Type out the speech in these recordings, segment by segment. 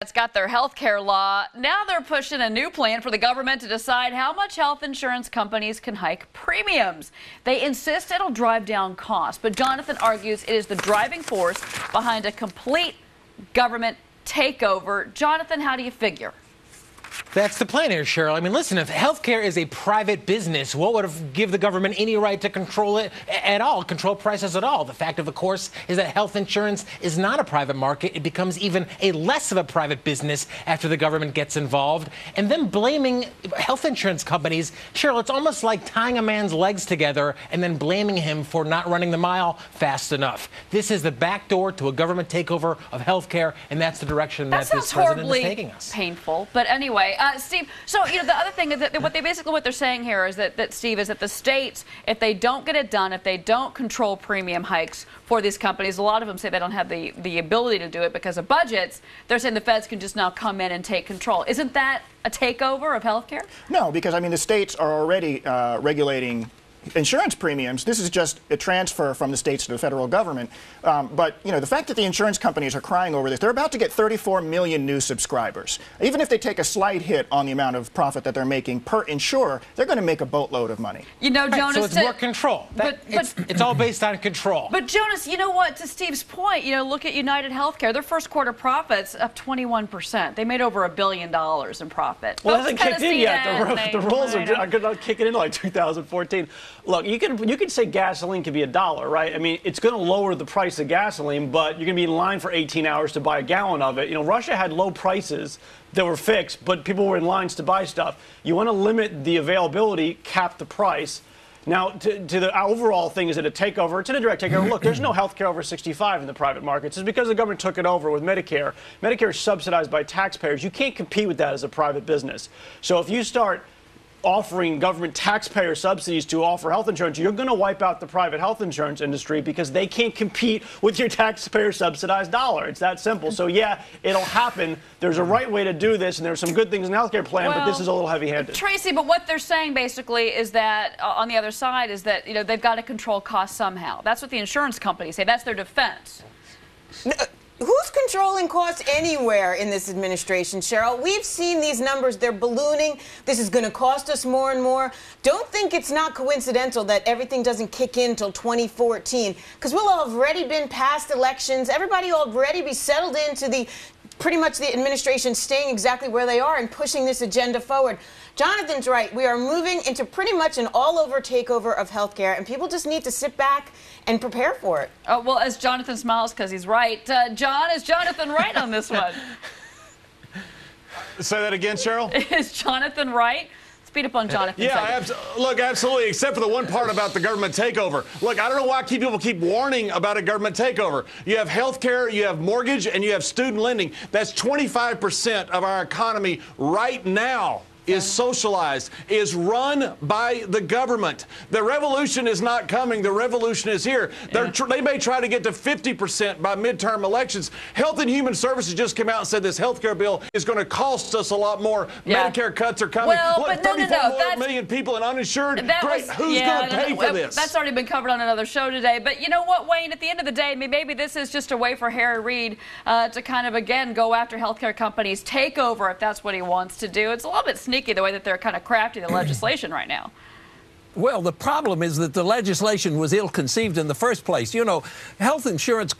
It's got their health care law. Now they're pushing a new plan for the government to decide how much health insurance companies can hike premiums. They insist it'll drive down costs, but Jonathan argues it is the driving force behind a complete government takeover. Jonathan, how do you figure? That's the plan here, Cheryl. I mean, listen, if healthcare is a private business, what would give the government any right to control it at all, control prices at all? The fact of course, is that health insurance is not a private market. It becomes even a less of a private business after the government gets involved. And then blaming health insurance companies, Cheryl, it's almost like tying a man's legs together and then blaming him for not running the mile fast enough. This is the back door to a government takeover of healthcare, and that's the direction that this president is taking us. Painful, but anyway. Steve, so the other thing is that what they're saying here is that Steve, is that the states, if they don't get it done, if they don't control premium hikes for these companies, a lot of them say they don't have the ability to do it because of budgets. They're saying the feds can just now come in and take control. Isn't that a takeover of healthcare? No, because I mean the states are already regulating insurance premiums. This is just a transfer from the states to the federal government. But the fact that the insurance companies are crying over this, they're about to get 34 million new subscribers. Even if they take a slight hit on the amount of profit that they're making per insurer, they're going to make a boatload of money. Jonas, so it's more control. It's all based on control. But Jonas, you know what? To Steve's point, look at United Healthcare. Their first quarter profits up 21%. They made over $1 billion in profit. Well, it hasn't kicked in yet. The rules are not kicking in like 2014. Look, you can say gasoline could be $1, right? I mean, it's going to lower the price of gasoline, but you're going to be in line for 18 hours to buy a gallon of it. Russia had low prices that were fixed, but people were in lines to buy stuff. You want to limit the availability, cap the price. Now, to the overall thing, is it a takeover? It's an indirect takeover. Look, there's no health care over 65 in the private markets. It's because the government took it over with Medicare. Medicare is subsidized by taxpayers. You can't compete with that as a private business. So if you start offering government taxpayer subsidies to offer health insurance, you're going to wipe out the private health insurance industry because they can't compete with your taxpayer subsidized dollar. It's that simple. So yeah, it'll happen. There's a right way to do this, and there's some good things in the healthcare plan, but this is a little heavy-handed. Tracy, but what they're saying basically is that on the other side is that they've got to control costs somehow. That's what the insurance companies say. That's their defense. Who's controlling costs anywhere in this administration, Cheryl? We've seen these numbers. They're ballooning. This is going to cost us more and more. Don't think it's not coincidental that everything doesn't kick in until 2014, because we'll have already been past elections. Everybody will already be settled into pretty much the administration staying exactly where they are and pushing this agenda forward. Jonathan's right. We are moving into pretty much an all-over takeover of healthcare, and people just need to sit back and prepare for it. Oh, well, as Jonathan smiles because he's right. John, is Jonathan right on this one? Say that again, Cheryl? Is Jonathan right? Speed up on Jonathan. Yeah, look, absolutely, except for the one part about the government takeover. Look, I don't know why people keep warning about a government takeover. You have health care, you have mortgage, and you have student lending. That's 25% of our economy right now. Is socialized, is run by the government. The revolution is not coming. The revolution is here. They may try to get to 50% by midterm elections. Health and Human Services just came out and said this health care bill is going to cost us a lot more. Medicare cuts are coming. Well, look, but 34 million people and uninsured. Great. Who's going to pay for this? That's already been covered on another show today. But you know what, Wayne? At the end of the day, maybe this is just a way for Harry Reid to kind of, again, go after healthcare companies, take over if that's what he wants to do. It's a little bit sneaky the way that they're kind of crafting the legislation right now. Well, the problem is that the legislation was ill-conceived in the first place. Health insurers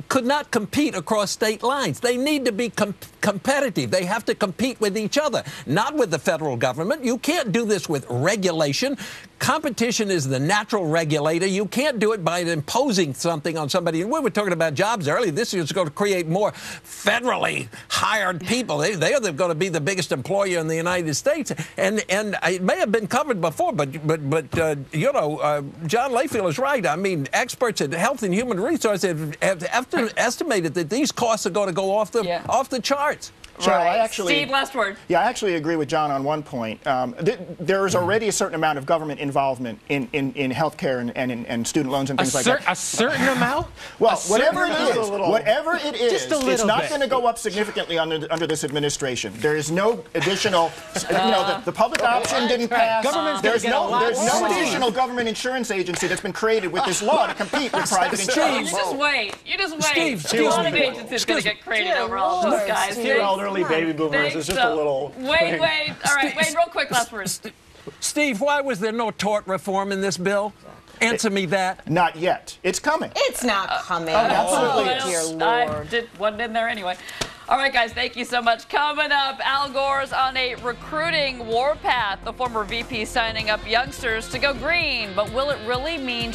could not compete across state lines. They need to be competitive. They have to compete with each other, not with the federal government. You can't do this with regulation. Competition is the natural regulator. You can't do it by imposing something on somebody. We were talking about jobs earlier. This is going to create more federally hired people. They are going to be the biggest employer in the United States. And it may have been covered before, but John Layfield is right. I mean, experts at Health and Human Resources have estimated that these costs are going to go off the charts. Cheryl, Right. I actually, Steve, last word. Yeah, I actually agree with John on one point. There is already a certain amount of government involvement in healthcare and student loans and things like that. A certain amount? Well, whatever it is, Just a little it's not bit. going to go up significantly under this administration. There is no additional, the public option didn't pass. There's no additional government insurance agency that's been created with this law to compete with private insurance. You just wait. You just wait. Steve, a lot of agencies going to get created over all Lord, those guys. Steve. Dear elderly baby boomers, it's just a little. Wait. All right, Wayne, real quick, last words. Steve, why was there no tort reform in this bill? Answer me that. Not yet. It's coming. It's not coming. absolutely. Dear Lord. Wasn't in there anyway. All right, guys, thank you so much. Coming up, Al Gore's on a recruiting warpath. The former VP signing up youngsters to go green, but will it really mean